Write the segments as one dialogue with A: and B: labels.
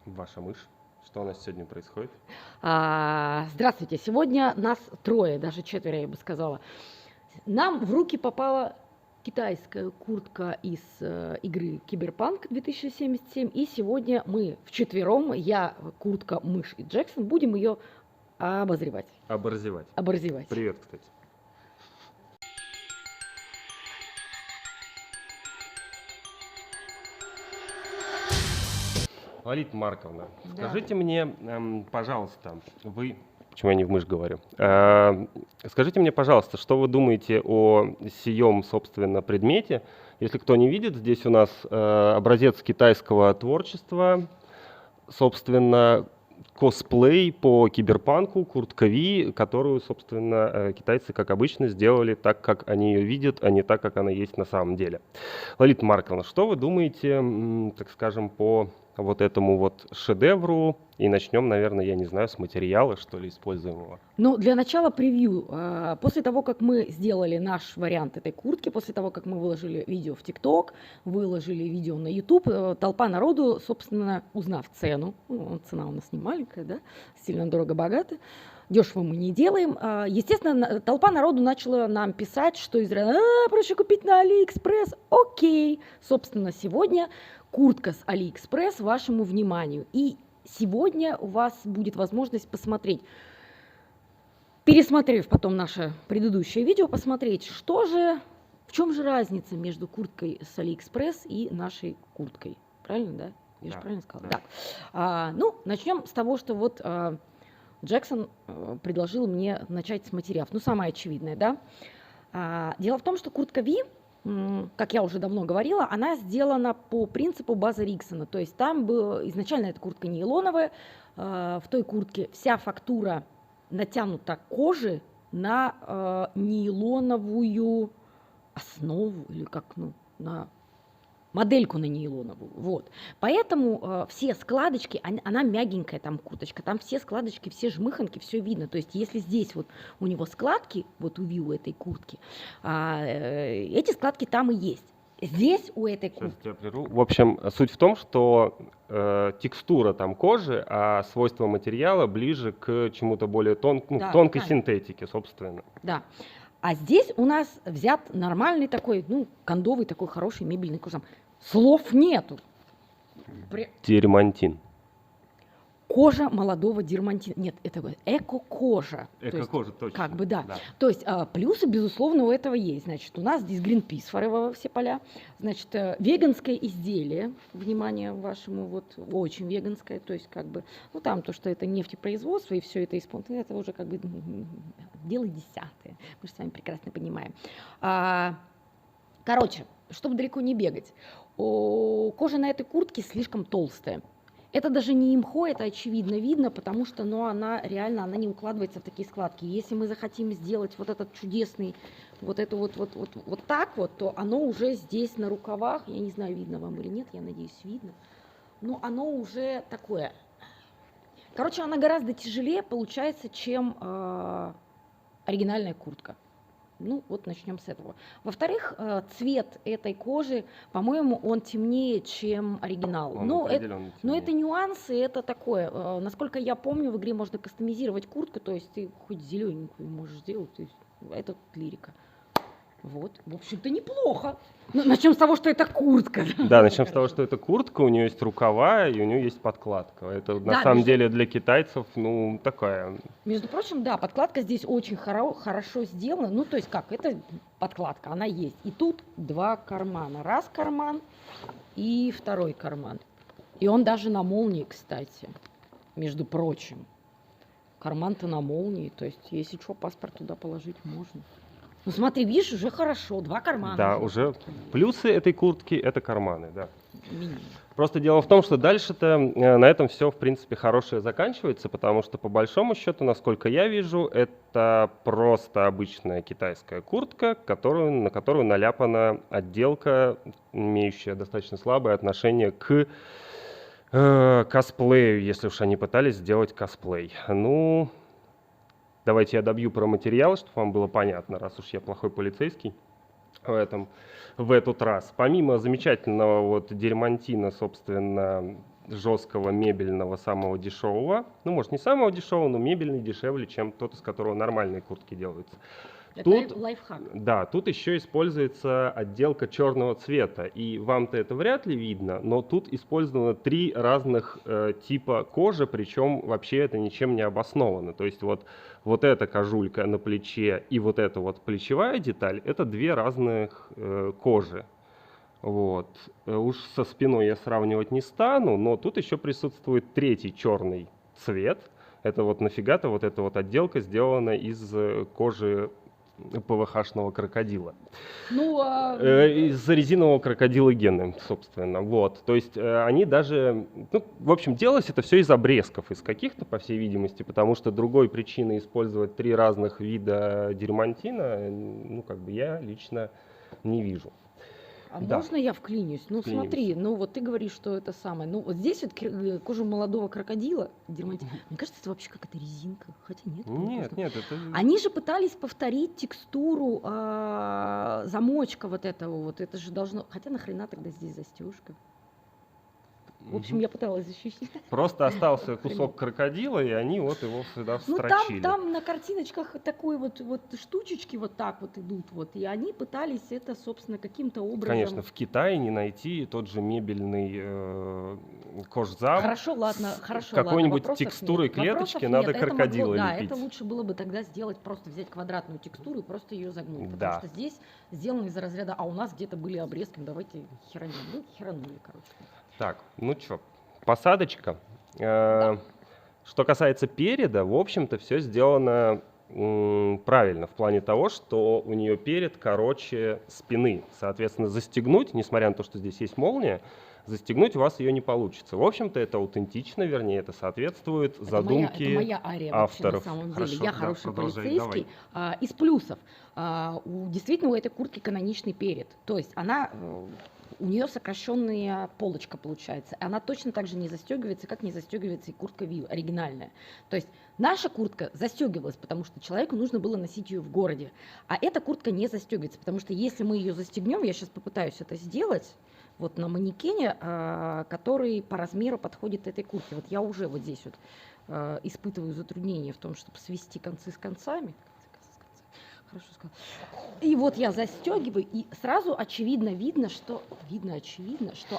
A: Ваша мышь. Что у нас сегодня происходит?
B: Здравствуйте. Сегодня нас трое, даже четверо, я бы сказала. Нам в руки попала китайская куртка из игры Киберпанк 2077. И сегодня мы вчетвером, я, куртка, мышь и Джексон, будем ее обозревать.
A: Оборзевать.
B: Оборзевать.
A: Привет, кстати. Лолита Марковна,
B: Да.
A: скажите мне, пожалуйста, вы... Почему я не в мышь говорю? Скажите мне, пожалуйста, что вы думаете о сием, собственно, предмете? Если кто не видит, здесь у нас образец китайского творчества, собственно, косплей по киберпанку, куртка Ви, которую, собственно, китайцы, как обычно, сделали так, как они ее видят, а не так, как она есть на самом деле. Лолита Марковна, что вы думаете, так скажем, по вот этому вот шедевру? И начнем, наверное, я не знаю, с материала, что ли, используемого.
B: Ну, для начала превью. После того, как мы сделали наш вариант этой куртки, после того, как мы выложили видео в ТикТок, выложили видео на YouTube, толпа народу, собственно, узнав цену, цена у нас не маленькая, да, сильно дорого-богато, дешево мы не делаем. Естественно, толпа народу начала нам писать, что проще купить на Алиэкспресс. Окей. Собственно, сегодня куртка с Алиэкспресс вашему вниманию. И сегодня у вас будет возможность посмотреть, пересмотрев потом наше предыдущее видео, посмотреть, в чем же разница между курткой с Алиэкспресс и нашей курткой. Правильно, да? Я же правильно сказала? Да. Начнем с того, что вот Джексон предложил мне начать с материалов. Самое очевидное, да. Дело в том, что куртка Ви, как я уже давно говорила, она сделана по принципу База Риксона. То есть там изначально эта куртка нейлоновая, в той куртке вся фактура натянута кожи на нейлоновую основу, или на модельку на нейлоновую. Вот. Поэтому все складочки, она мягенькая там курточка, там все складочки, все жмыханки, все видно. То есть если здесь вот у него складки, вот у Виу этой куртки, эти складки там и есть. Здесь у этой куртки...
A: В общем, суть в том, что текстура там кожи, а свойства материала ближе к чему-то более тонкой синтетике, собственно.
B: Да. А здесь у нас взят нормальный такой, кондовый такой хороший мебельный кожан. Слов нету.
A: Дермантин.
B: Кожа молодого дермантина. Нет, это эко-кожа.
A: Эко-кожа, точно.
B: Как бы, да. То есть плюсы, безусловно, у этого есть. Значит, у нас здесь Greenpeace forever все поля. Значит, веганское изделие, внимание вашему, вот, очень веганское. То есть, как бы, там то, что это нефтепроизводство и все это исполнено, это уже как бы дело десятое. Мы же с вами прекрасно понимаем. Короче, чтобы далеко не бегать, кожа на этой куртке слишком толстая. Это даже не имхо, это очевидно видно, потому что она реально не укладывается в такие складки. Если мы захотим сделать вот этот чудесный, вот так вот, то оно уже здесь на рукавах, я не знаю, видно вам или нет, я надеюсь, видно, но оно уже такое. Короче, она гораздо тяжелее получается, чем оригинальная куртка. Начнем с этого. Во-вторых, цвет этой кожи, по-моему, он темнее, чем оригинал. Но это нюансы, это такое. Насколько я помню, в игре можно кастомизировать куртку, то есть ты хоть зелененькую можешь сделать, то есть это лирика. Вот, в общем-то, неплохо. Начнем с того, что это куртка.
A: Да, начнем с того, что это куртка, у нее есть рукава и у нее есть подкладка. Это на самом деле для китайцев, такая.
B: Между прочим, да, подкладка здесь очень хорошо сделана. То есть как, это подкладка, она есть. И тут два кармана. Раз карман и второй карман. И он даже на молнии, кстати, между прочим. Карман-то на молнии, то есть если что, паспорт туда положить можно. Смотри, видишь, уже хорошо, два кармана.
A: Да, уже плюсы этой куртки — это карманы, да.
B: Минимум.
A: Просто дело в том, что дальше-то на этом все, в принципе, хорошее заканчивается, потому что, по большому счету, насколько я вижу, это просто обычная китайская куртка, на которую наляпана отделка, имеющая достаточно слабое отношение к косплею, если уж они пытались сделать косплей. Давайте я добью про материал, чтобы вам было понятно, раз уж я плохой полицейский в этот раз. Помимо замечательного дермантина, собственно, жесткого мебельного самого дешевого. Ну, может, не самого дешевого, но мебельный дешевле, чем тот, из которого нормальные куртки делаются.
B: Это
A: Тут,
B: лайфхак.
A: да, тут еще используется отделка черного цвета. И вам-то это вряд ли видно, но тут использовано 3 разных типа кожи, причем вообще это ничем не обосновано. То есть вот эта кожулька на плече и вот эта вот плечевая деталь, это 2 разных кожи. Вот. Уж со спиной я сравнивать не стану, но тут еще присутствует 3-й черный цвет. Это вот нафига-то вот эта вот отделка сделана из кожи ПВХ-шного крокодила.
B: Ну,
A: Из резинового крокодила Гены, собственно. Вот. То есть они даже... Ну, в общем, делалось это все из обрезков, из каких-то, по всей видимости, потому что другой причины использовать 3 разных вида дермантина, ну, как бы я лично не вижу.
B: а
A: Да.
B: можно я вклинюсь? Ну,
A: Вклинись.
B: смотри, ну вот ты говоришь, что это самое. Ну, вот здесь вот кожа молодого крокодила, дермантин. Мне кажется, это вообще какая-то резинка. Хотя нет.
A: Нет, нет, это...
B: Они же пытались повторить текстуру замочка вот этого вот. Это же должно... Хотя нахрена тогда здесь застежка? В общем, я пыталась защитить.
A: Просто остался кусок крокодила, и они вот его сюда
B: Ну,
A: встрочили.
B: там на картиночках такой вот штучечки вот так вот идут, вот, и они пытались это, собственно, каким-то образом...
A: Конечно, в Китае не найти тот же мебельный кожзам.
B: Хорошо, ладно, хорошо,
A: Какой-нибудь
B: ладно, вопросов
A: текстурой
B: нет.
A: клеточки
B: Вопросов
A: надо
B: нет. Это
A: крокодила
B: могло, да,
A: лепить.
B: это лучше было бы тогда сделать, просто взять квадратную текстуру и просто ее загнуть, потому
A: Да.
B: что здесь сделано из разряда, а у нас где-то были обрезки, ну, давайте херанем. Ну, херанули, короче.
A: Так, ну что, посадочка. Что касается переда, в общем-то, все сделано правильно в плане того, что у нее перед короче спины. Соответственно, застегнуть, несмотря на то, что здесь есть молния, застегнуть у вас ее не получится. В общем-то, это аутентично, вернее, это соответствует задумке
B: Это моя ария
A: авторов.
B: вообще, на самом деле.
A: Хорошо,
B: Я
A: да,
B: хороший
A: продолжай,
B: полицейский. Из плюсов. Действительно, у этой куртки каноничный перед. То есть она... У нее сокращенная полочка получается. Она точно так же не застегивается, как не застегивается и куртка Вио, оригинальная. То есть наша куртка застегивалась, потому что человеку нужно было носить ее в городе. А эта куртка не застегивается, потому что если мы ее застегнем, я сейчас попытаюсь это сделать, вот на манекене, который по размеру подходит этой куртке. Вот я уже вот здесь вот испытываю затруднение в том, чтобы свести концы с концами. Хорошо сказал. И вот я застегиваю, и сразу очевидно видно, что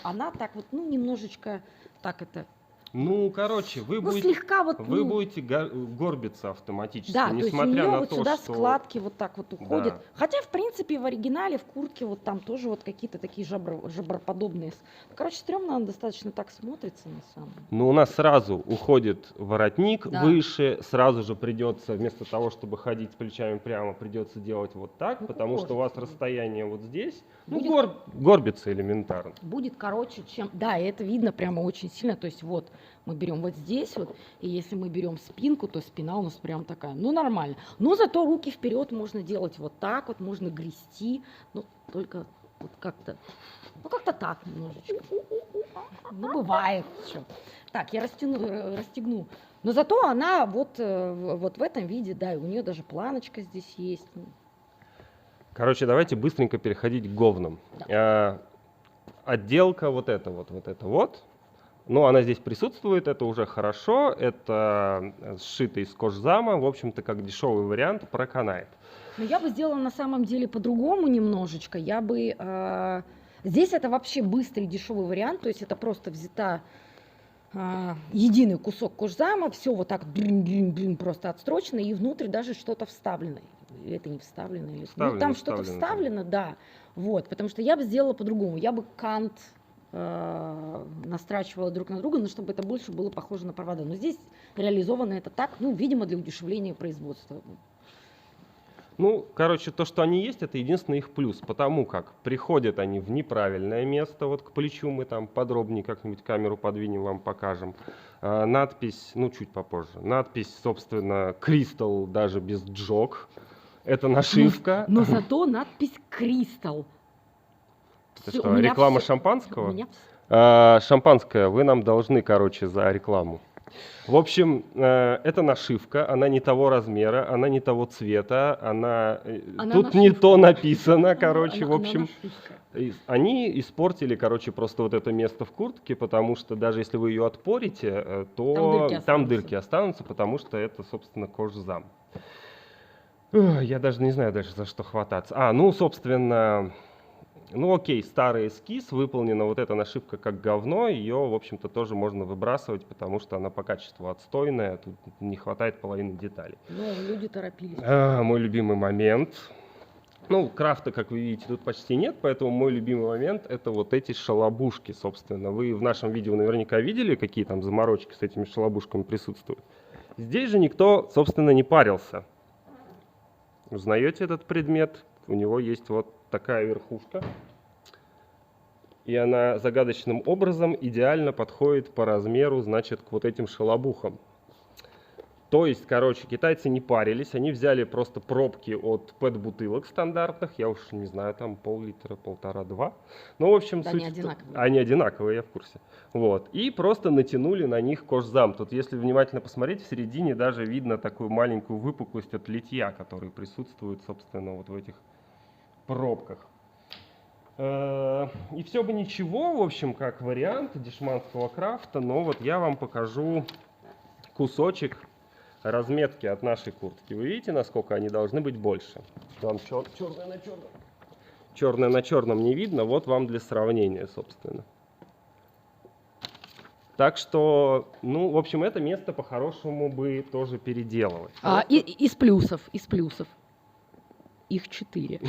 B: она так вот, ну, немножечко так это.
A: Ну, короче, вы
B: Ну,
A: будете,
B: слегка вот.
A: вы
B: ну,
A: будете горбиться автоматически,
B: да, то есть у
A: несмотря
B: нее
A: на
B: вот
A: то,
B: сюда
A: что...
B: складки вот так вот уходят.
A: Да.
B: Хотя, в принципе, в оригинале, в куртке, вот там тоже вот какие-то такие жаброподобные. Короче, стрёмно она достаточно так смотрится на самом деле.
A: Ну, у нас сразу уходит воротник
B: Да.
A: выше, сразу же придется, вместо того, чтобы ходить с плечами прямо, придется делать вот так,
B: Ну,
A: потому что у вас
B: кукожится.
A: расстояние вот здесь, ну,
B: Будет-
A: горбится элементарно.
B: Будет короче, чем... Да, и это видно прямо очень сильно. То есть вот мы берем вот здесь вот, и если мы берем спинку, то спина у нас прям такая, ну, нормально. Но зато руки вперед можно делать вот так вот, можно грести, ну, только вот как-то, ну, как-то так немножечко. Ну, бывает. Что. Так, я расстегну. Но зато она вот в этом виде, да, и у нее даже планочка здесь есть.
A: Короче, давайте быстренько переходить к говнам. Отделка вот это вот. Ну, она здесь присутствует, это уже хорошо, это сшито из кожзама, в общем-то, как дешевый вариант, проканает.
B: Но я бы сделала на самом деле по-другому немножечко. Я бы... Здесь это вообще быстрый дешевый вариант, то есть это просто взята единый кусок кожзама, все вот так просто отстрочено, и внутрь даже что-то вставлено. Или это не вставлено? Или...
A: Вставлено,
B: ну, там что-то вставлено, да. Вот, потому что я бы сделала по-другому. Я бы кант настрачивала друг на друга, но чтобы это больше было похоже на провода. Но здесь реализовано это так, ну, видимо, для удешевления производства.
A: Ну, короче, то, что они есть, это единственный их плюс, потому как приходят они в неправильное место, вот к плечу мы там подробнее как-нибудь камеру подвинем, вам покажем. Надпись, ну, чуть попозже, надпись, собственно, Crystal даже без джог, это нашивка.
B: Но зато надпись «Кристалл».
A: Это
B: Всё,
A: что,
B: у меня
A: реклама
B: всё-
A: шампанского?
B: у меня всё-
A: Шампанское вы нам должны, короче, за рекламу. В общем, это нашивка, она не того размера, она не того цвета,
B: Она
A: тут не
B: нашивка.
A: то написано, короче, в
B: Она
A: общем.
B: нашивка.
A: Они испортили, короче, просто вот это место в куртке, потому что даже если вы ее отпорите, то там дырки останутся, потому что это, собственно, кожзам. Я даже не знаю дальше, за что хвататься. Ну, собственно, ну окей, старый эскиз, выполнена вот эта нашивка как говно, ее, в общем-то, тоже можно выбрасывать, потому что она по качеству отстойная, тут не хватает половины деталей.
B: Ну, люди торопились.
A: Мой любимый момент. Ну, крафта, как вы видите, тут почти нет, поэтому мой любимый момент — это вот эти шалобушки, собственно. Вы в нашем видео наверняка видели, какие там заморочки с этими шалобушками присутствуют. Здесь же никто, собственно, не парился. Узнаете этот предмет? У него есть вот такая верхушка. И она загадочным образом идеально подходит по размеру, значит, к вот этим шалобухам. То есть, короче, китайцы не парились, они взяли просто пробки от пэт-бутылок стандартных, я уж не знаю, там пол-литра, 1,5-2. Ну, в общем,
B: Да,
A: суть
B: они одинаковые.
A: Они одинаковые, я в курсе. Вот. И просто натянули на них кожзам. Тут, если внимательно посмотреть, в середине даже видно такую маленькую выпуклость от литья, который присутствует, собственно, вот в этих пробках. И все бы ничего, в общем, как вариант дешманского крафта, но вот я вам покажу кусочек разметки от нашей куртки. Вы видите, насколько они должны быть больше? Там черное на черном. Черное на черном не видно, вот вам для сравнения, собственно. Так что, ну, в общем, это место по-хорошему бы тоже переделывать.
B: Из плюсов. Их 4.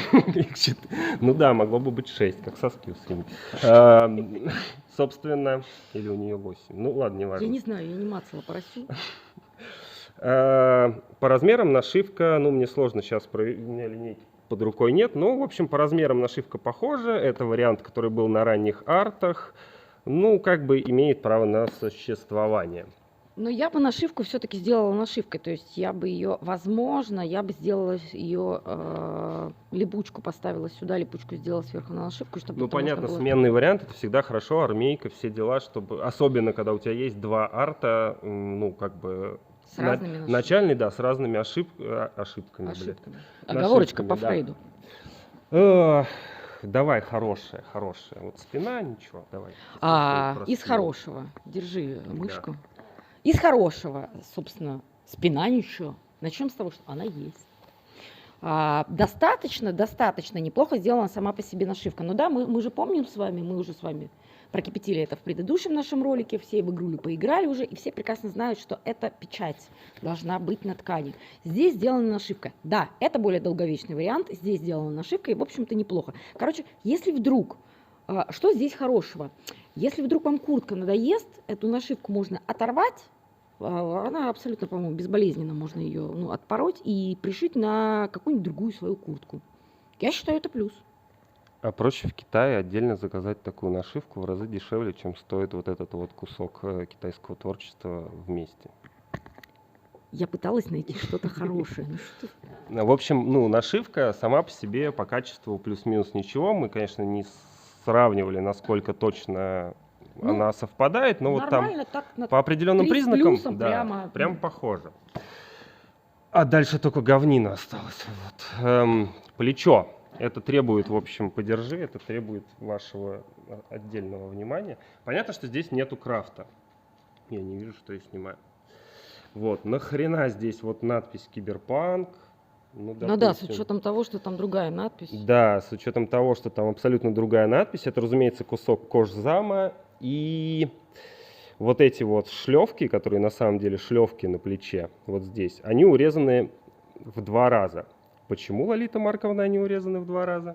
A: Ну да, могло бы быть 6, как соски у свиньи. Собственно, или у нее 8. Ну ладно, не важно.
B: Я не знаю, я не мацала поросю.
A: По размерам нашивка, ну, мне сложно сейчас, у меня линейки под рукой нет, но, в общем, по размерам нашивка похожа. Это вариант, который был на ранних артах. Ну, как бы имеет право на существование.
B: Но я бы нашивку все-таки сделала нашивкой. То есть я бы ее, возможно, я бы сделала ее, липучку поставила сюда, липучку сделала сверху на нашивку, чтобы...
A: Ну, понятно, сменный вариант, это всегда хорошо, армейка, все дела, чтобы... Особенно, когда у тебя есть два арта, ну, как бы...
B: С разными нашивками.
A: Начальный, да, с разными ошибками.
B: Оговорочка по Фрейду.
A: Давай, хорошая. Вот спина, ничего, давай.
B: Из хорошего. Держи мышку. Из хорошего, собственно, спина ничего. Начнем с того, что она есть. Достаточно неплохо сделана сама по себе нашивка. Но да, мы же помним с вами, мы уже с вами прокипятили это в предыдущем нашем ролике, все в игрулю поиграли уже, и все прекрасно знают, что эта печать должна быть на ткани. Здесь сделана нашивка. Да, это более долговечный вариант, здесь сделана нашивка, и, в общем-то, неплохо. Короче, если вдруг, что здесь хорошего? Если вдруг вам куртка надоест, эту нашивку можно оторвать, она абсолютно, по-моему, безболезненно, можно ее отпороть и пришить на какую-нибудь другую свою куртку. Я считаю, это плюс.
A: А проще в Китае отдельно заказать такую нашивку в разы дешевле, чем стоит вот этот вот кусок китайского творчества вместе.
B: Я пыталась найти что-то хорошее.
A: В общем, ну, нашивка сама по себе по качеству плюс-минус ничего. Мы, конечно, не сравнивали, насколько точно она совпадает, но вот там по определенным признакам прям похоже. А дальше только говнина осталось. Вот. Плечо. Это требует, в общем, подержи, это требует вашего отдельного внимания. Понятно, что здесь нету крафта. Я не вижу, что я снимаю. Вот, нахрена здесь вот надпись «Киберпанк».
B: Ну да, с учетом того, что там другая надпись.
A: Да, с учетом того, что там абсолютно другая надпись. Это, разумеется, кусок кожзама. И вот эти вот шлевки, которые на самом деле шлевки на плече, вот здесь, они урезаны в 2 раза. Почему, Лолита Марковна, они урезаны в 2 раза?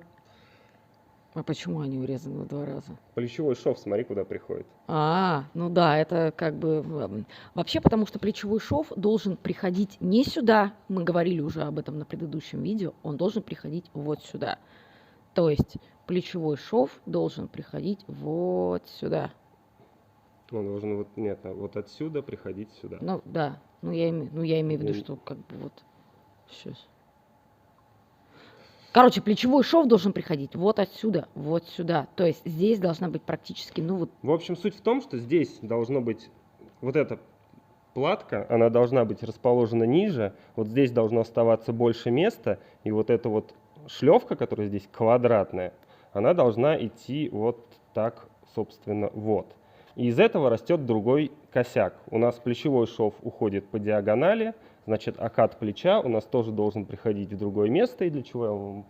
B: А почему они урезаны в 2 раза?
A: Плечевой шов, смотри, куда приходит.
B: Ну да, это как бы... Вообще, потому что плечевой шов должен приходить не сюда, мы говорили уже об этом на предыдущем видео, он должен приходить вот сюда. То есть плечевой шов должен приходить вот сюда.
A: Он должен вот отсюда приходить сюда.
B: Ну да, я имею в виду, что как бы вот... Сейчас. Короче, плечевой шов должен приходить вот отсюда, вот сюда. То есть здесь должна быть практически,
A: В общем, суть в том, что здесь должно быть вот это платка, она должна быть расположена ниже, вот здесь должно оставаться больше места, и вот эта вот шлевка, которая здесь квадратная, она должна идти вот так, собственно, вот. И из этого растет другой косяк. У нас плечевой шов уходит по диагонали, значит, окат плеча у нас тоже должен приходить в другое место, и для чего я вам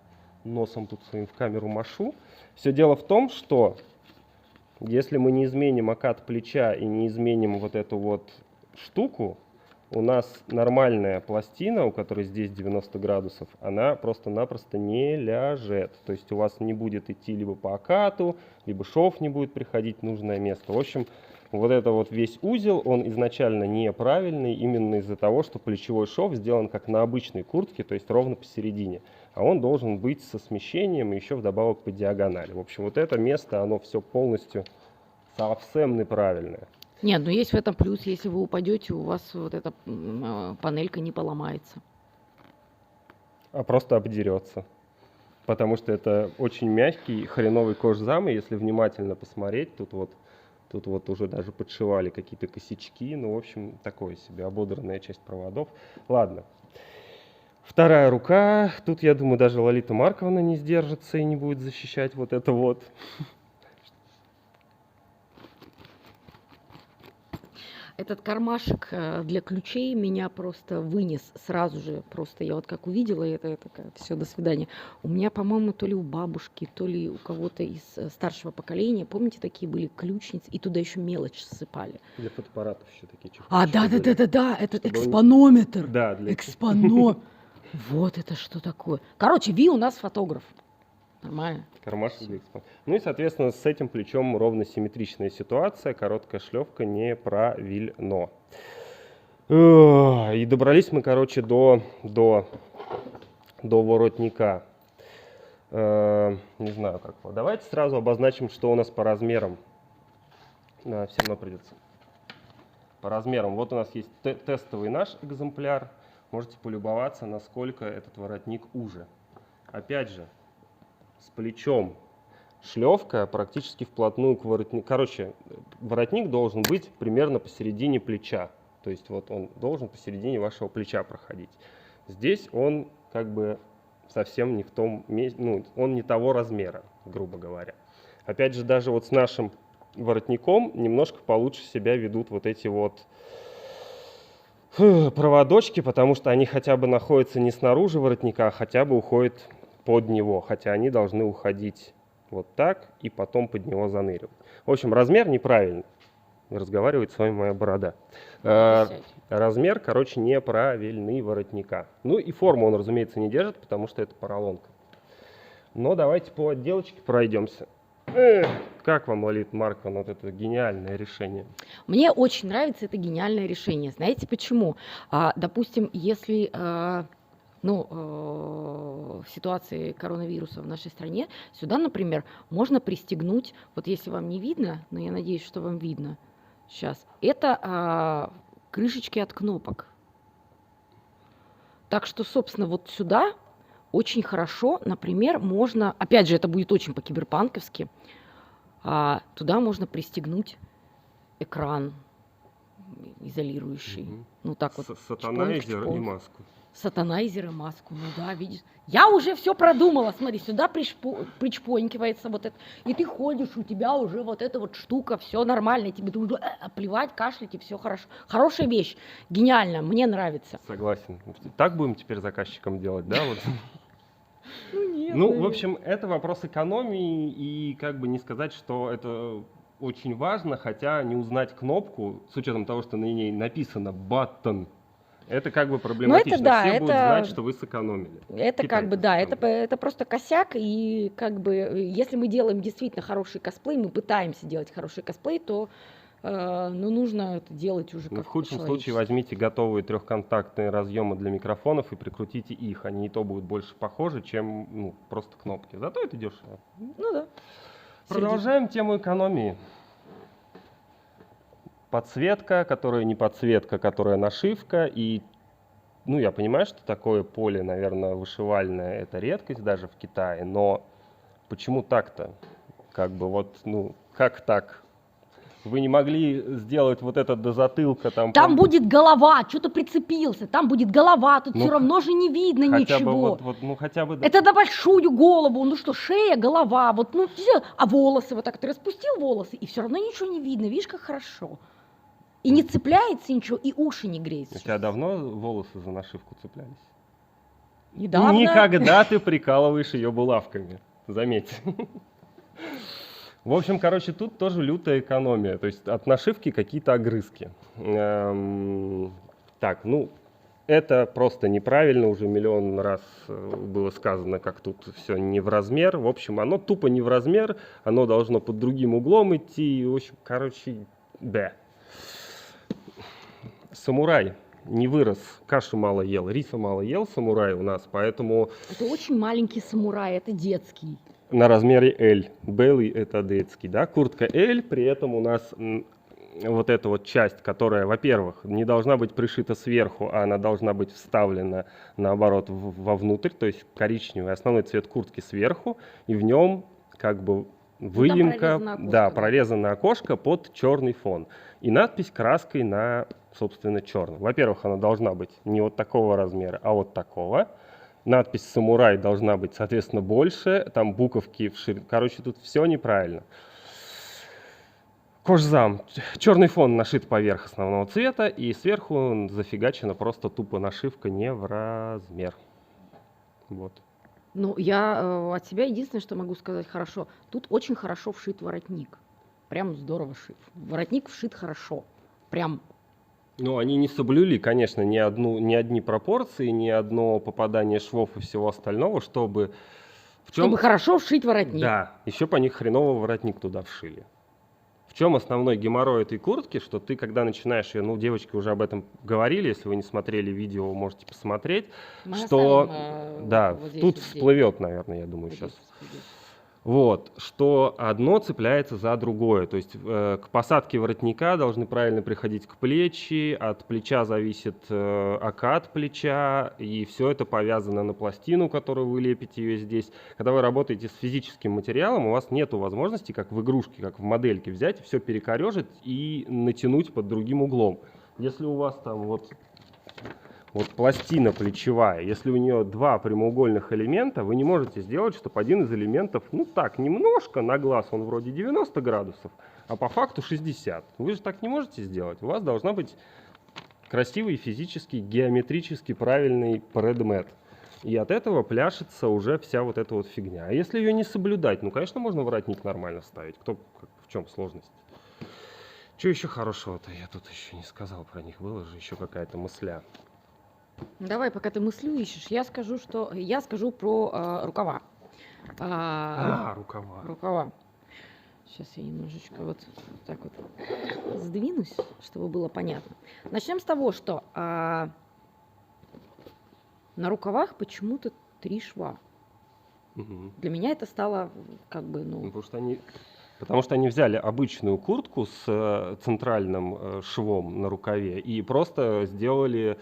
A: носом тут своим в камеру машу. Все дело в том, что если мы не изменим окат плеча и не изменим вот эту вот штуку, у нас нормальная пластина, у которой здесь 90 градусов, она просто-напросто не ляжет. То есть у вас не будет идти либо по окату, либо шов не будет приходить в нужное место. В общем, вот это вот весь узел, он изначально неправильный именно из-за того, что плечевой шов сделан как на обычной куртке, то есть ровно посередине. А он должен быть со смещением и еще вдобавок по диагонали. В общем, вот это место, оно все полностью совсем неправильное.
B: Нет, но есть в этом плюс, если вы упадете, у вас вот эта панелька не поломается.
A: А просто обдерется. Потому что это очень мягкий хреновый кожзам, и если внимательно посмотреть, тут вот уже даже подшивали какие-то косячки, ну, в общем, такое себе, ободранная часть проводов. Ладно. Вторая рука, тут, я думаю, даже Лолита Марковна не сдержится и не будет защищать вот это вот.
B: Этот кармашек для ключей меня просто вынес сразу же. Просто я вот как увидела это все, до свидания. У меня, по-моему, то ли у бабушки, то ли у кого-то из старшего поколения, помните, такие были ключницы, и туда еще мелочь ссыпали.
A: Для фотоаппаратов еще такие чехлы.
B: Да, этот экспонометр.
A: Да, для
B: Вот это что такое. Короче, Ви у нас фотограф. Нормально.
A: Кармашек для экспонатов. Ну и, соответственно, с этим плечом ровно симметричная ситуация. Короткая шлевка неправильно. И добрались мы, короче, до воротника. Не знаю, как. Давайте сразу обозначим, что у нас по размерам. Все равно придется. По размерам. Вот у нас есть тестовый наш экземпляр. Можете полюбоваться, насколько этот воротник уже. Опять же, с плечом шлевка практически вплотную к воротнику. Короче, воротник должен быть примерно посередине плеча. То есть вот он должен посередине вашего плеча проходить. Здесь он как бы совсем не в том месте, ну, он не того размера, грубо говоря. Опять же, даже вот с нашим воротником немножко получше себя ведут вот эти вот проводочки, потому что они хотя бы находятся не снаружи воротника, а хотя бы уходят под него, хотя они должны уходить вот так и потом под него заныривать. В общем, размер неправильный. Разговаривает с вами моя борода. Размер, короче, неправильный воротника. Ну и форму он, разумеется, не держит, потому что это поролонка. Но давайте по отделочке пройдемся. Как вам, Лолита Марковна, вот это гениальное решение?
B: Мне очень нравится это гениальное решение. Знаете почему? Допустим, если в ситуации коронавируса в нашей стране, сюда, например, можно пристегнуть, вот если вам не видно, но я надеюсь, что вам видно сейчас, это крышечки от кнопок. Так что, собственно, вот сюда очень хорошо, например, можно, опять же, это будет очень по-киберпанковски, туда можно пристегнуть экран изолирующий. Ну так вот.
A: Сатанайзер и маску.
B: Сатанайзер и маску, ну да, видишь. Я уже все продумала, смотри, сюда причпонькивается вот это, и ты ходишь, у тебя уже вот эта вот штука, все нормально, тебе тут плевать, кашлять, и все хорошо. Хорошая вещь, гениально, мне нравится.
A: Согласен. Так будем теперь заказчикам делать, да? Вот.
B: Нет,
A: ну, в общем, это вопрос экономии, и как бы не сказать, что это очень важно, хотя не узнать кнопку, с учетом того, что на ней написано «button», это как бы проблематично.
B: Это, да,
A: все будут знать, что вы сэкономили.
B: Это как бы, да, это просто косяк, и как бы, если мы делаем действительно хороший косплей, мы пытаемся делать хороший косплей, то нужно это делать уже как-то.
A: В худшем случае возьмите готовые трехконтактные разъемы для микрофонов и прикрутите их. Они и то будут больше похожи, чем просто кнопки. Зато это дешево.
B: Ну да.
A: Продолжаем тему экономии. Подсветка, которая не подсветка, которая нашивка. И, я понимаю, что такое поле, наверное, вышивальное, это редкость даже в Китае. Но почему так-то? Как бы как так? Вы не могли сделать вот это до затылка там.
B: Там будет голова, что-то прицепился, там будет голова, тут
A: Ну,
B: все равно же не видно
A: хотя бы
B: ничего.
A: вот, ну хотя бы.
B: Это на большую голову, ну что, шея, голова, вот, ну, всё. А волосы, вот так ты распустил волосы, и все равно ничего не видно, видишь, как хорошо. И не цепляется ничего, и уши не греются.
A: У тебя давно волосы за нашивку цеплялись?
B: Недавно.
A: Никогда ты прикалываешь ее булавками, заметь. В общем, короче, тут тоже лютая экономия. То есть от нашивки какие-то огрызки. Так, ну, это просто неправильно. Уже миллион раз было сказано, как тут все не в размер. В общем, оно тупо не в размер. Оно должно под другим углом идти. В общем, короче, да. Самурай не вырос, кашу мало ел, риса мало ел самурай у нас, поэтому
B: Это очень маленький самурай, это детский.
A: на размере L. Белый это детский, да, куртка L, при этом у нас вот эта вот часть, которая, во-первых, не должна быть пришита сверху, а она должна быть вставлена, наоборот, вовнутрь, то есть коричневый, основной цвет куртки сверху, и в нем как бы выемка,
B: прорезано окошко,
A: да,
B: да.
A: прорезано окошко под черный фон. И надпись краской на, собственно, черном. Во-первых, она должна быть не вот такого размера, а вот такого. Надпись «Самурай» должна быть, соответственно, больше. Там буковки в ширину. Короче, тут все неправильно. Кожзам. Черный фон нашит поверх основного цвета, и сверху зафигачена просто тупо нашивка не в размер. Вот.
B: Ну, я от себя единственное, что могу сказать хорошо. Тут очень хорошо вшит воротник. Прям здорово вшит. Воротник вшит хорошо. Прям.
A: Ну, они не соблюли, конечно, ни одни пропорции, ни одно попадание швов и всего остального, чтобы...
B: Чтобы хорошо вшить воротник.
A: Да, еще по них хреново воротник туда вшили. В чем основной геморрой этой куртки, что ты, когда начинаешь ее, ну, девочки уже об этом говорили, если вы не смотрели видео, можете посмотреть,
B: Мы
A: что,
B: оставим,
A: да,
B: вот здесь
A: тут
B: вот здесь.
A: всплывет, наверное, я думаю,
B: Вот
A: сейчас.
B: здесь всплывет.
A: Вот, что одно цепляется за другое, то есть к посадке воротника должны правильно приходить к плечи, от плеча зависит окат плеча, и все это повязано на пластину, которую вы лепите ее здесь. Когда вы работаете с физическим материалом, у вас нет возможности, как в игрушке, как в модельке, взять, все перекорежить и натянуть под другим углом. Если у вас там вот пластина плечевая, если у нее два прямоугольных элемента, вы не можете сделать, чтобы один из элементов, ну так, немножко на глаз он вроде 90 градусов, а по факту 60. Вы же так не можете сделать. У вас должна быть красивый физический, геометрически правильный предмет. И от этого пляшется уже вся вот эта вот фигня. А если ее не соблюдать, ну, конечно, можно воротник нормально ставить. В чем сложность? Что еще хорошего-то я тут еще не сказал про них. Была же еще какая-то мысля.
B: Давай, пока ты мыслю ищешь, я скажу про рукава.
A: Рукава.
B: Рукава. Сейчас я немножечко вот так вот сдвинусь, чтобы было понятно. Начнем с того, что на рукавах почему-то 3 шва.
A: Угу.
B: Для меня это стало как бы,
A: Потому что они взяли обычную куртку с центральным швом на рукаве и просто сделали,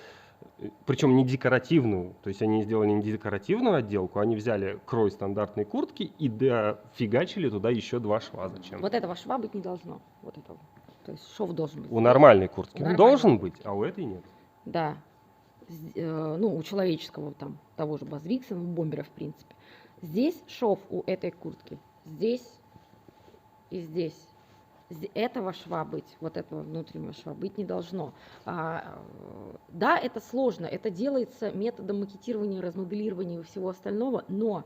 A: причем не декоративную, то есть они сделали не декоративную отделку, они взяли крой стандартной куртки и дофигачили туда еще 2 шва зачем.
B: Вот этого шва быть не должно. Вот этого. То есть шов должен быть.
A: У нормальной куртки
B: У
A: он
B: нормальной.
A: должен быть, а у этой нет.
B: Да. У человеческого, там, того же Базриксона, бомбера, в принципе. Здесь шов у этой куртки. Здесь и здесь. Этого шва быть, вот этого внутреннего шва быть не должно. Да, это сложно. Это делается методом макетирования, размоделирования и всего остального, но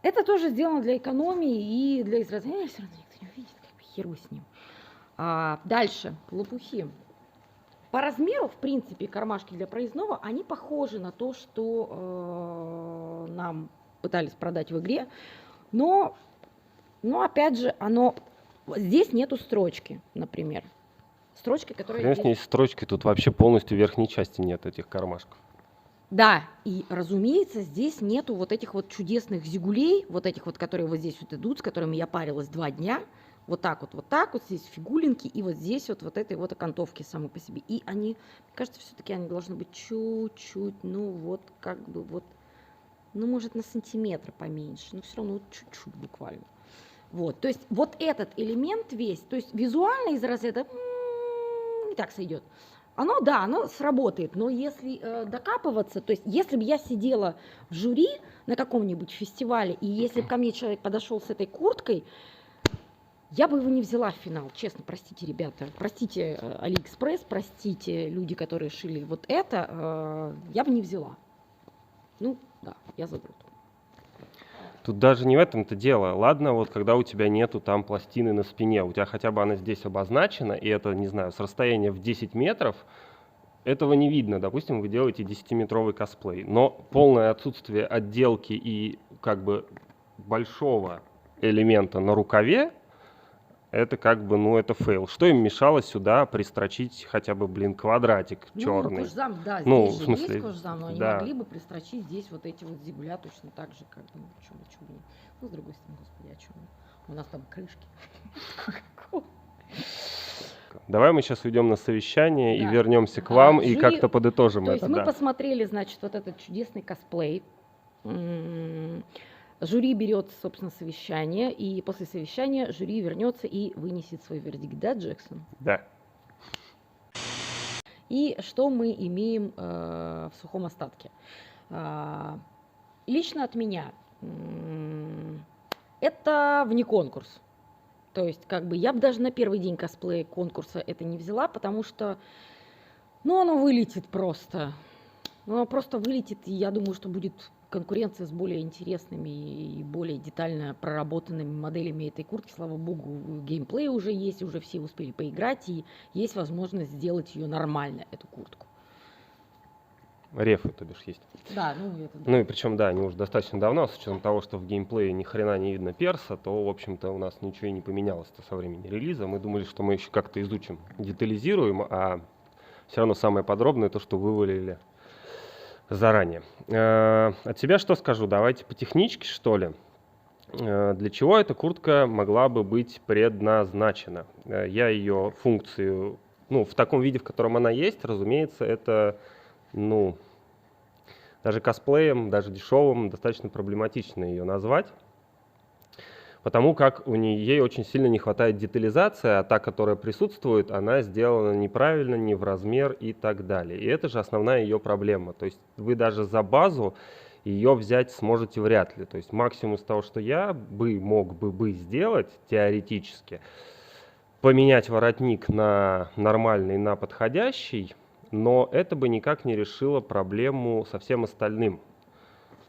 B: это тоже сделано для экономии и для изразения. Все равно никто не увидит, как бы хер бы с ним. Дальше, лопухи. По размеру, в принципе, кармашки для проездного, они похожи на то, что нам пытались продать в игре, но опять же, здесь нету строчки, например. Строчки, которые
A: Конечно,
B: здесь...
A: есть строчки, тут вообще полностью верхней части нет этих кармашков.
B: Да, и, разумеется, здесь нету вот этих вот чудесных зигулей, вот этих вот, которые вот здесь вот идут, с которыми я парилась 2 дня. Вот так вот, здесь фигулинки, и вот здесь вот этой вот окантовки самой по себе. И они, мне кажется, все-таки они должны быть чуть-чуть, может, на сантиметр поменьше, но все равно вот чуть-чуть буквально. Вот, то есть вот этот элемент весь, то есть визуально из разряда не так сойдет. Оно, да, оно сработает, но если докапываться, то есть если бы я сидела в жюри на каком-нибудь фестивале, и если бы ко мне человек подошел с этой курткой, я бы его не взяла в финал, честно, простите, ребята, простите, AliExpress, простите, люди, которые шили вот это, я бы не взяла. Ну, да, я забуду.
A: Тут даже не в этом-то дело. Ладно, вот когда у тебя нету там пластины на спине, у тебя хотя бы она здесь обозначена, и это, не знаю, с расстояния в 10 метров, этого не видно. Допустим, вы делаете 10-метровый косплей, но полное отсутствие отделки и как бы большого элемента на рукаве, это как бы, ну, это фейл. Что им мешало сюда пристрочить хотя бы, квадратик черный?
B: Ну, кожзам, да,
A: Ну,
B: здесь
A: в
B: же
A: смысле,
B: есть кожзам, но они
A: да.
B: могли бы пристрочить здесь вот эти вот зигуля точно так же, как бы, почему нет. Ну, с другой стороны, господи, о чем? У нас там крышки.
A: Давай мы сейчас уйдем на совещание и
B: Да.
A: вернемся к вам и
B: Жюри-
A: как-то подытожим
B: То есть
A: это.
B: мы
A: Да.
B: посмотрели, значит, вот этот чудесный косплей. Жюри берет, собственно, совещание, и после совещания жюри вернется и вынесет свой вердикт, да, Джексон?
A: Да.
B: И что мы имеем в сухом остатке? Лично от меня это вне конкурс. То есть, как бы, я бы даже на первый день косплея конкурса это не взяла, потому что, ну, оно вылетит просто. Ну, оно просто вылетит, и я думаю, что будет конкуренция с более интересными и более детально проработанными моделями этой куртки. Слава богу, геймплей уже есть, уже все успели поиграть, и есть возможность сделать ее нормально, эту куртку.
A: Рефы, то бишь, есть.
B: Да, ну это да.
A: Ну и причем, да, они уже достаточно давно, с учетом того, что в геймплее ни хрена не видно перса, то, в общем-то, у нас ничего и не поменялось-то со времени релиза. Мы думали, что мы еще как-то изучим, детализируем, а все равно самое подробное то, что вывалили заранее. От себя что скажу? Давайте по техничке, что ли. Для чего эта куртка могла бы быть предназначена? Я ее функцию, ну, в таком виде, в котором она есть, разумеется, это, ну, даже косплеем, даже дешевым, достаточно проблематично ее назвать, потому как ей очень сильно не хватает детализации, а та, которая присутствует, она сделана неправильно, не в размер и так далее. И это же основная ее проблема. То есть вы даже за базу ее взять сможете вряд ли. То есть максимум из того, что я мог бы сделать теоретически, поменять воротник на нормальный, на подходящий, но это бы никак не решило проблему со всем остальным.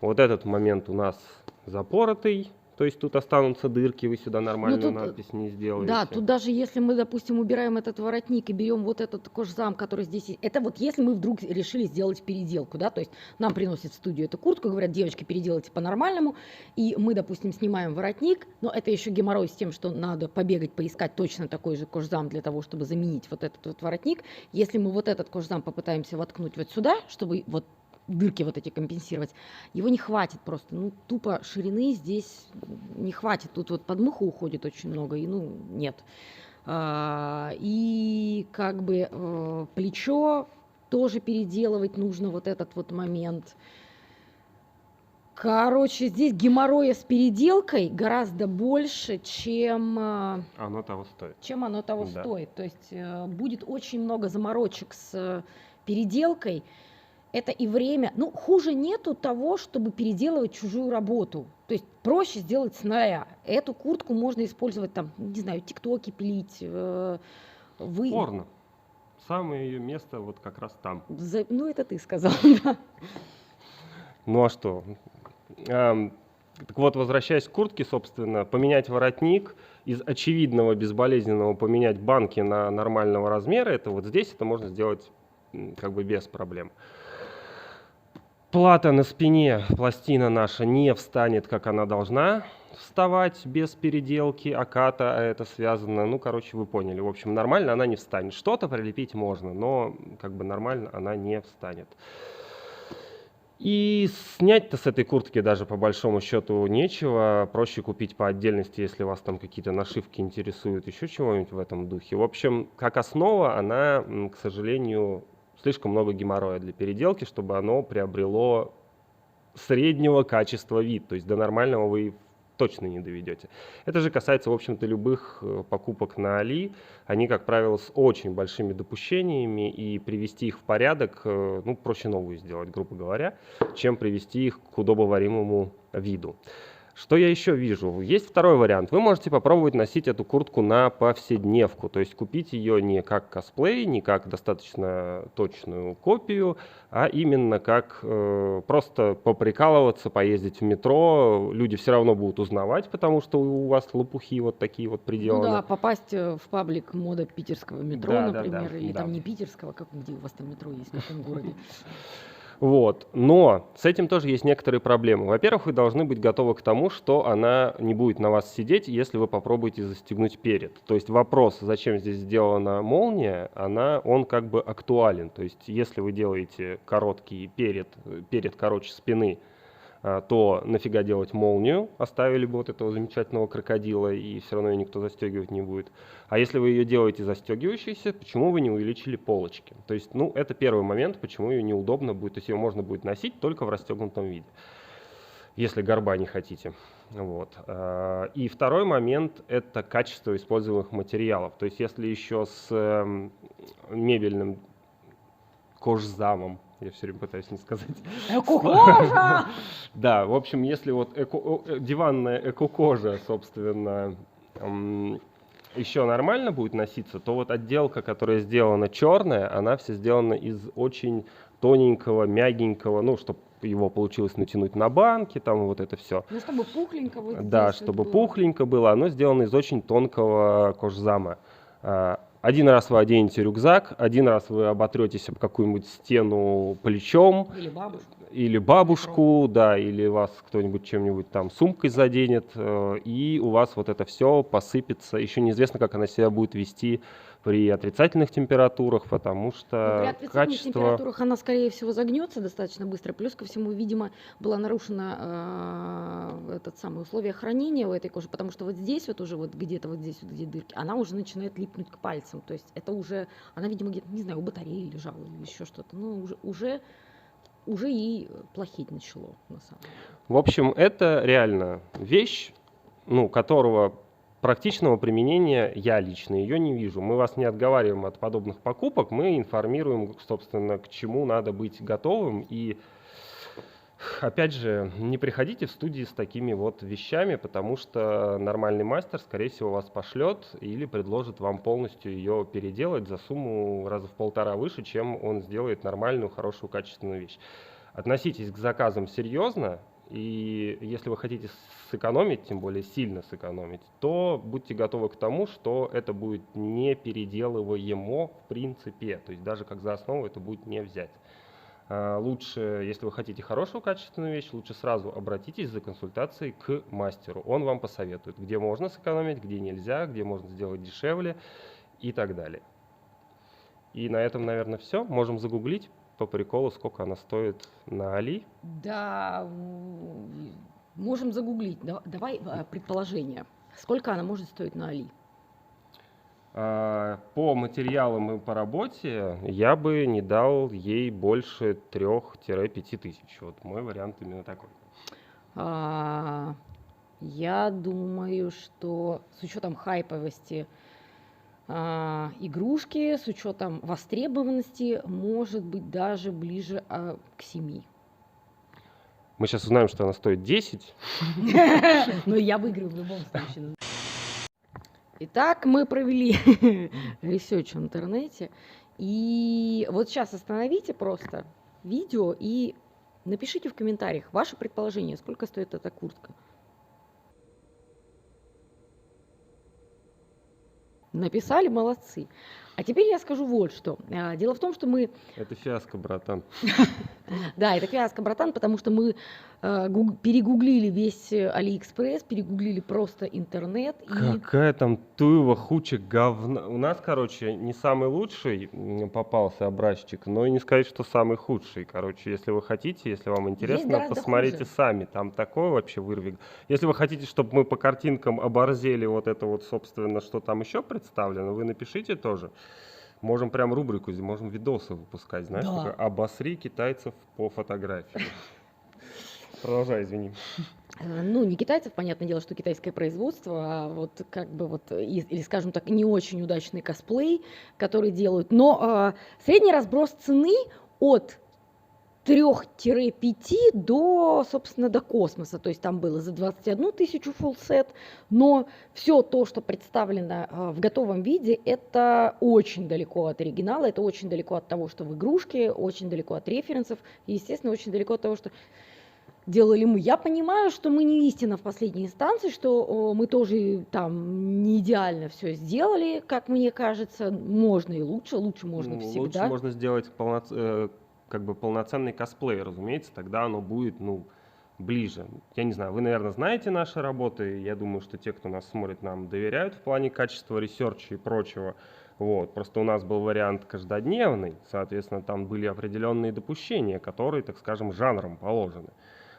A: Вот этот момент у нас запоротый, то есть тут останутся дырки, вы сюда нормальную
B: тут,
A: надпись не сделаете.
B: Да, тут даже если мы, допустим, убираем этот воротник и берем вот этот кожзам, который здесь есть, это вот если мы вдруг решили сделать переделку, да, то есть нам приносят в студию эту куртку, говорят, девочки, переделайте по-нормальному, и мы, допустим, снимаем воротник, но это еще геморрой с тем, что надо побегать, поискать точно такой же кожзам для того, чтобы заменить вот этот вот воротник. Если мы вот этот кожзам попытаемся воткнуть вот сюда, чтобы вот дырки вот эти компенсировать, его не хватит просто, ну, тупо ширины здесь не хватит, тут вот под муху уходит очень много, и, ну, нет. И как бы плечо тоже переделывать нужно, вот этот вот момент. Короче, здесь геморроя с переделкой гораздо больше, чем
A: Оно того стоит.
B: чем оно того
A: Да.
B: стоит. То есть будет очень много заморочек с переделкой. Это и время. Ну, хуже нету того, чтобы переделывать чужую работу. То есть проще сделать с нуля. Эту куртку можно использовать там, не знаю, тиктоки пилить.
A: Порно. Самое ее место вот как раз там.
B: Ну, это ты сказал, да.
A: Ну а что? Так вот, возвращаясь к куртке, собственно, поменять воротник, из очевидного безболезненного поменять банки на нормального размера, это вот здесь это можно сделать как бы без проблем. Плата на спине, пластина наша не встанет, как она должна вставать без переделки, оката, а это связано, ну, короче, вы поняли. В общем, нормально она не встанет. Что-то прилепить можно, но как бы нормально она не встанет. И снять-то с этой куртки даже по большому счету нечего. Проще купить по отдельности, если вас там какие-то нашивки интересуют, еще чего-нибудь в этом духе. В общем, как основа, она, к сожалению, слишком много геморроя для переделки, чтобы оно приобрело среднего качества вид. То есть до нормального вы точно не доведете. Это же касается, в общем-то, любых покупок на Али. Они, как правило, с очень большими допущениями, и привести их в порядок, ну, проще новую сделать, грубо говоря, чем привести их к удобоваримому виду. Что я еще вижу? Есть второй вариант. Вы можете попробовать носить эту куртку на повседневку, то есть купить ее не как косплей, не как достаточно точную копию, а именно как просто поприкалываться, поездить в метро. Люди все равно будут узнавать, потому что у вас лопухи вот такие вот приделаны.
B: Ну да, попасть в паблик мода питерского метро,
A: Да,
B: например,
A: да,
B: или
A: да.
B: там не питерского, как где у вас там метро есть, в каком городе?
A: Вот. Но с этим тоже есть некоторые проблемы. Во-первых, вы должны быть готовы к тому, что она не будет на вас сидеть, если вы попробуете застегнуть перед. То есть вопрос, зачем здесь сделана молния, он как бы актуален. То есть если вы делаете короткий перед короче спины, то нафига делать молнию, оставили бы вот этого замечательного крокодила, и все равно ее никто застегивать не будет. А если вы ее делаете застегивающейся, почему вы не увеличили полочки? То есть, ну, это первый момент, почему ее неудобно будет, то есть ее можно будет носить только в расстегнутом виде, если горба не хотите. Вот. И второй момент – это качество используемых материалов. То есть если еще с мебельным кожзамом, я все время пытаюсь не сказать.
B: Эко-кожа!
A: Да, в общем, если вот диванная эко-кожа, собственно, еще нормально будет носиться, то вот отделка, которая сделана черная, она вся сделана из очень тоненького, мягенького, ну, чтобы его получилось натянуть на банки, там вот это все.
B: Ну, чтобы пухленько вот
A: Да,
B: здесь
A: чтобы
B: вот было.
A: пухленько было, оно сделано из очень тонкого кожзама. Один раз вы оденете рюкзак, один раз вы оботретесь об какую-нибудь стену плечом.
B: Или бабушку.
A: Или бабушку, да, или вас кто-нибудь чем-нибудь там сумкой заденет, и у вас вот это все посыпется. Еще неизвестно, как она себя будет вести при отрицательных температурах, потому
B: Но при
A: что
B: отрицательных
A: качество...
B: температурах она, скорее всего, загнется достаточно быстро. Плюс ко всему, видимо, было нарушено условие хранения у этой кожи, потому что вот здесь вот уже вот где-то вот здесь вот где дырки, она уже начинает липнуть к пальцам. То есть это уже, она, видимо, где-то, не знаю, у батареи лежала или еще что-то. Ну, уже и плохеть начало, на самом деле.
A: В общем, это реально вещь, ну, которого практичного применения я лично ее не вижу. Мы вас не отговариваем от подобных покупок, мы информируем, собственно, к чему надо быть готовым. И, опять же, не приходите в студии с такими вот вещами, потому что нормальный мастер, скорее всего, вас пошлет или предложит вам полностью ее переделать за сумму раза в 1,5 выше, чем он сделает нормальную, хорошую, качественную вещь. Относитесь к заказам серьезно, и если вы хотите сэкономить, тем более сильно сэкономить, то будьте готовы к тому, что это будет не переделываемо в принципе, то есть даже как за основу это будет не взять. Лучше, если вы хотите хорошую качественную вещь, лучше сразу обратитесь за консультацией к мастеру. Он вам посоветует, где можно сэкономить, где нельзя, где можно сделать дешевле и так далее. И на этом, наверное, все. Можем загуглить по приколу, сколько она стоит на Али.
B: Да, можем загуглить. Давай предположение. Сколько она может стоить на Али?
A: По материалам и по работе я бы не дал ей больше 3-5 тысяч. Вот мой вариант именно такой.
B: Я думаю, что с учетом хайповости игрушки, с учетом востребованности, может быть даже ближе к 7.
A: Мы сейчас узнаем, что она стоит 10.
B: Но я выиграю в любом случае. Итак, мы провели ресерч в интернете. И вот сейчас остановите просто видео и напишите в комментариях ваше предположение, сколько стоит эта куртка. Написали, молодцы. А теперь я скажу вот что. Дело в том, что мы...
A: Это фиаско, братан.
B: Да, это фиаско, братан, потому что мы перегуглили весь Алиэкспресс, перегуглили просто интернет.
A: Какая там туева хуча говна. У нас, короче, не самый лучший попался образчик, но и не сказать, что самый худший. Короче, если вы хотите, если вам интересно, посмотрите хуже. Сами. Там такой вообще вырвик. Если вы хотите, чтобы мы по картинкам оборзели вот это вот, собственно, что там еще представлено, вы напишите тоже. Можем прям рубрику, можем видосы выпускать, знаешь,
B: да.
A: Обосри китайцев по фотографии. Продолжай, извини.
B: Ну, не китайцев, понятное дело, что китайское производство, а вот как бы вот, или, скажем так, не очень удачный косплей, который делают. Но средний разброс цены от 3-5 до, собственно, до космоса. То есть там было за 21 тысячу full set, но все то, что представлено в готовом виде, это очень далеко от оригинала, это очень далеко от того, что в игрушке, очень далеко от референсов, и, естественно, очень далеко от того, что делали мы. Я понимаю, что мы не истина в последней инстанции, что мы тоже там не идеально все сделали, как мне кажется. Можно и лучше, лучше можно
A: Лучше
B: всегда.
A: можно сделать как бы полноценный косплей, разумеется, тогда оно будет, ближе. Я не знаю, вы, наверное, знаете наши работы, я думаю, что те, кто нас смотрит, нам доверяют в плане качества ресерча и прочего. Вот. Просто у нас был вариант каждодневный, соответственно, там были определенные допущения, которые, так скажем, жанром положены.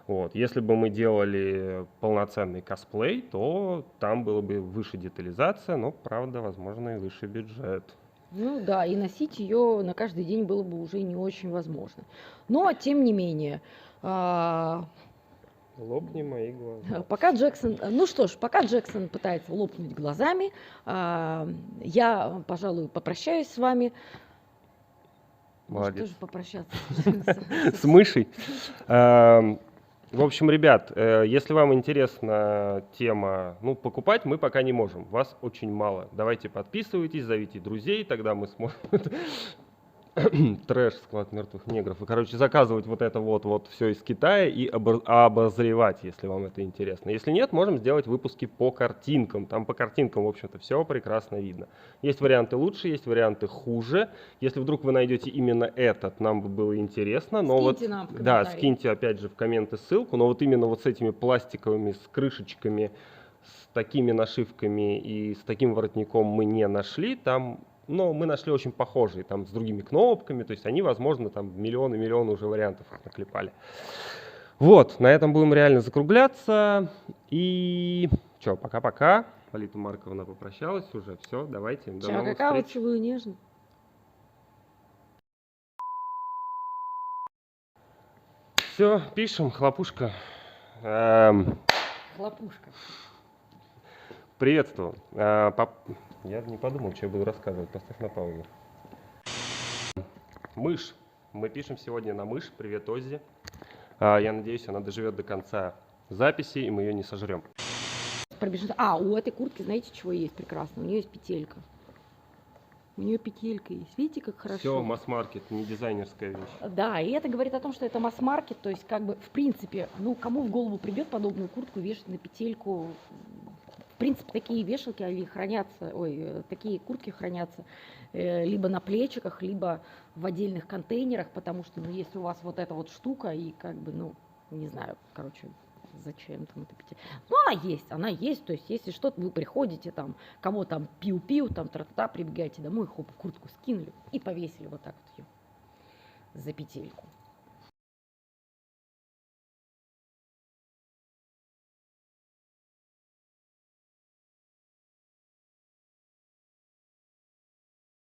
A: Вот. Если бы мы делали полноценный косплей, то там было бы выше детализация, но, правда, возможно, и выше бюджет.
B: Ну да, и носить ее на каждый день было бы уже не очень возможно. Но, тем не менее,
A: Лопни мои глаза.
B: пока Джексон, ну что ж, пока Джексон пытается лопнуть глазами, я, пожалуй, попрощаюсь с вами. Может,
A: Молодец.
B: тоже попрощаться
A: С мышей. В общем, ребят, если вам интересна тема, покупать мы пока не можем, вас очень мало. Давайте подписывайтесь, зовите друзей, тогда мы сможем трэш, склад мертвых негров. И, короче, заказывать вот это вот все из Китая и обозревать, если вам это интересно. Если нет, можем сделать выпуски по картинкам. Там по картинкам, в общем-то, все прекрасно видно. Есть варианты лучше, есть варианты хуже. Если вдруг вы найдете именно этот, нам бы было интересно. Но
B: Скиньте нам в
A: да,
B: комментарии.
A: скиньте опять же в комменты ссылку. Но вот именно вот с этими пластиковыми, с крышечками, с такими нашивками и с таким воротником мы не нашли. Там... Но мы нашли очень похожие, там, с другими кнопками, то есть они, возможно, там миллионы уже вариантов наклепали. Вот, на этом будем реально закругляться. И что, пока-пока. Лолита Марковна попрощалась уже, все, давайте, до
B: Чао,
A: новых
B: какао,
A: встреч.
B: целую нежно.
A: Все, пишем, хлопушка.
B: Хлопушка.
A: Приветствую. Я не подумал, что я буду рассказывать, поставь на паузу. Мышь. Мы пишем сегодня на мышь. Привет, Оззи. Я надеюсь, она доживет до конца записи, и мы ее не сожрем.
B: У этой куртки, знаете, чего есть прекрасно? У нее есть петелька. У нее петелька есть. Видите, как хорошо?
A: Все, масс-маркет, не дизайнерская вещь.
B: Да, и это говорит о том, что это масс-маркет, то есть как бы в принципе, кому в голову придет подобную куртку вешать на петельку? В принципе, такие вешалки, они хранятся, такие куртки хранятся либо на плечиках, либо в отдельных контейнерах, потому что, если у вас вот эта вот штука, и как бы, не знаю, короче, зачем там это петелька. Она есть, то есть если что-то вы приходите, там, кого там пиу-пиу, там, тра-та-та, прибегаете домой, хоп, куртку скинули и повесили вот так вот ее за петельку.